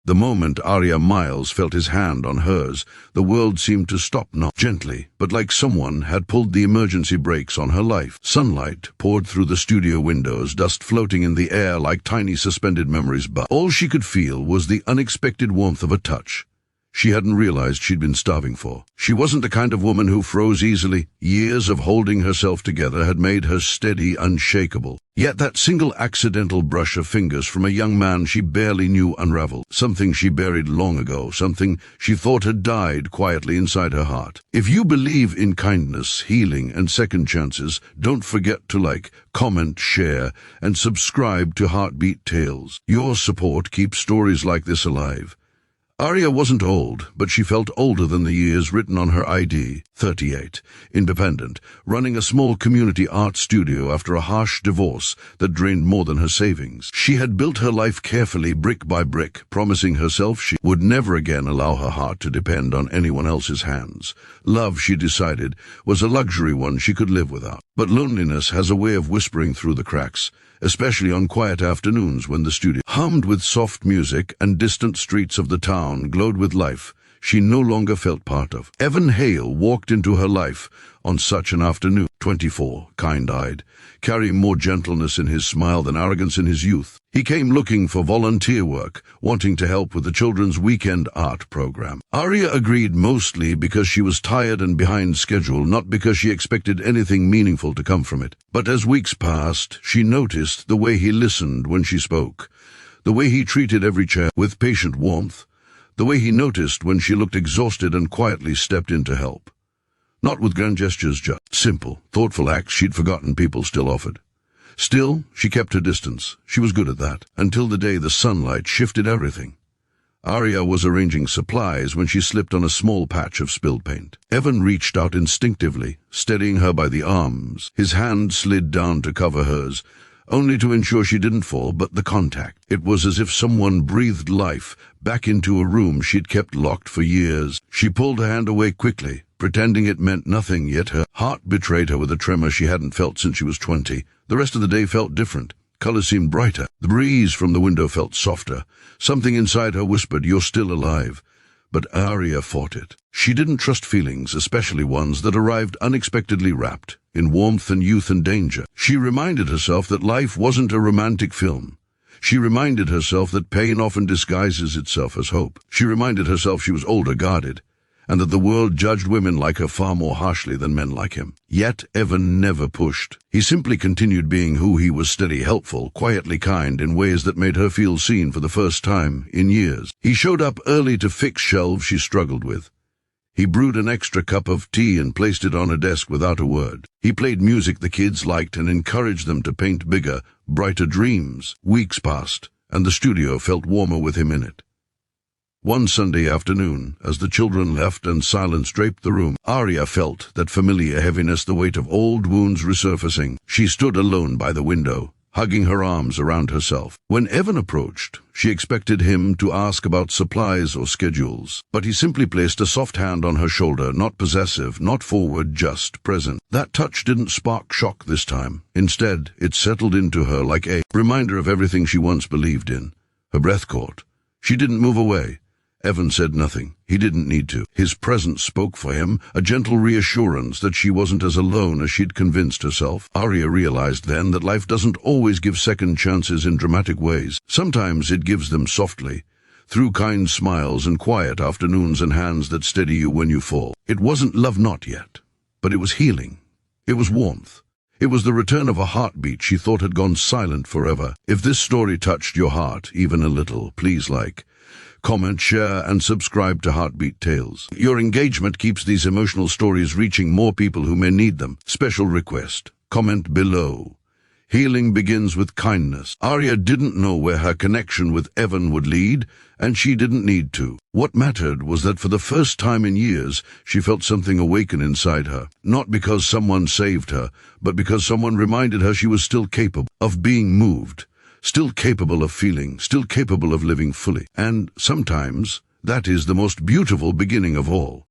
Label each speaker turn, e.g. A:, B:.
A: The moment Aria Miles felt his hand on hers, the world seemed to stop, not gently, but like someone had pulled the emergency brakes on her life. Sunlight poured through the studio windows, dust floating in the air like tiny suspended memories, but all she could feel was the unexpected warmth of a touch she hadn't realized she'd been starving for. She wasn't the kind of woman who froze easily. Years of holding herself together had made her steady, unshakable. Yet that single accidental brush of fingers from a young man she barely knew unraveled. Something she buried long ago, something she thought had died quietly inside her heart. If you believe in kindness, healing, and second chances, don't forget to like, comment, share, and subscribe to Heartbeat Tales. Your support keeps stories like this alive. Aria wasn't old, but she felt older than the years written on her ID, 38, independent, running a small community art studio after a harsh divorce that drained more than her savings. She had built her life carefully, brick by brick, promising herself she would never again allow her heart to depend on anyone else's hands. Love, she decided, was a luxury one she could live without. But loneliness has a way of whispering through the cracks, especially on quiet afternoons when the studio hummed with soft music and distant streets of the town glowed with life she no longer felt part of. Evan Hale walked into her life on such an afternoon, 24, kind-eyed, carrying more gentleness in his smile than arrogance in his youth. He came looking for volunteer work, wanting to help with the children's weekend art program. Aria agreed mostly because she was tired and behind schedule, not because she expected anything meaningful to come from it. But as weeks passed, she noticed the way he listened when she spoke, the way he treated every chair with patient warmth, the way he noticed when she looked exhausted and quietly stepped in to help. Not with grand gestures, just simple, thoughtful acts she'd forgotten people still offered. Still, she kept her distance. She was good at that, until the day the sunlight shifted everything. Aria was arranging supplies when she slipped on a small patch of spilled paint. Evan reached out instinctively, steadying her by the arms. His hand slid down to cover hers, only to ensure she didn't fall, but the contact. It was as if someone breathed life back into a room she'd kept locked for years. She pulled her hand away quickly, pretending it meant nothing, yet her heart betrayed her with a tremor she hadn't felt since she was 20. The rest of the day felt different. Colors seemed brighter. The breeze from the window felt softer. Something inside her whispered, "You're still alive." But Aria fought it. She didn't trust feelings, especially ones that arrived unexpectedly wrapped in warmth and youth and danger. She reminded herself that life wasn't a romantic film. She reminded herself that pain often disguises itself as hope. She reminded herself she was older, guarded, and that the world judged women like her far more harshly than men like him. Yet Evan never pushed. He simply continued being who he was, steady, helpful, quietly kind in ways that made her feel seen for the first time in years. He showed up early to fix shelves she struggled with. He brewed an extra cup of tea and placed it on her desk without a word. He played music the kids liked and encouraged them to paint bigger, brighter dreams. Weeks passed, and the studio felt warmer with him in it. One Sunday afternoon, as the children left and silence draped the room, Aria felt that familiar heaviness, the weight of old wounds resurfacing. She stood alone by the window, hugging her arms around herself. When Evan approached, she expected him to ask about supplies or schedules, but he simply placed a soft hand on her shoulder, not possessive, not forward, just present. That touch didn't spark shock this time. Instead, it settled into her like a reminder of everything she once believed in. Her breath caught. She didn't move away. Evan said nothing. He didn't need to. His presence spoke for him, a gentle reassurance that she wasn't as alone as she'd convinced herself. Aria realized then that life doesn't always give second chances in dramatic ways. Sometimes it gives them softly, through kind smiles and quiet afternoons and hands that steady you when you fall. It wasn't love, not yet, but it was healing. It was warmth. It was the return of a heartbeat she thought had gone silent forever. If this story touched your heart even a little, please like, comment, share, and subscribe to Heartbeat Tales. Your engagement keeps these emotional stories reaching more people who may need them. Special request: comment below. Healing begins with kindness. Aria didn't know where her connection with Evan would lead, and she didn't need to. What mattered was that for the first time in years, she felt something awaken inside her. Not because someone saved her, but because someone reminded her she was still capable of being moved, still capable of feeling, still capable of living fully. And sometimes that is the most beautiful beginning of all.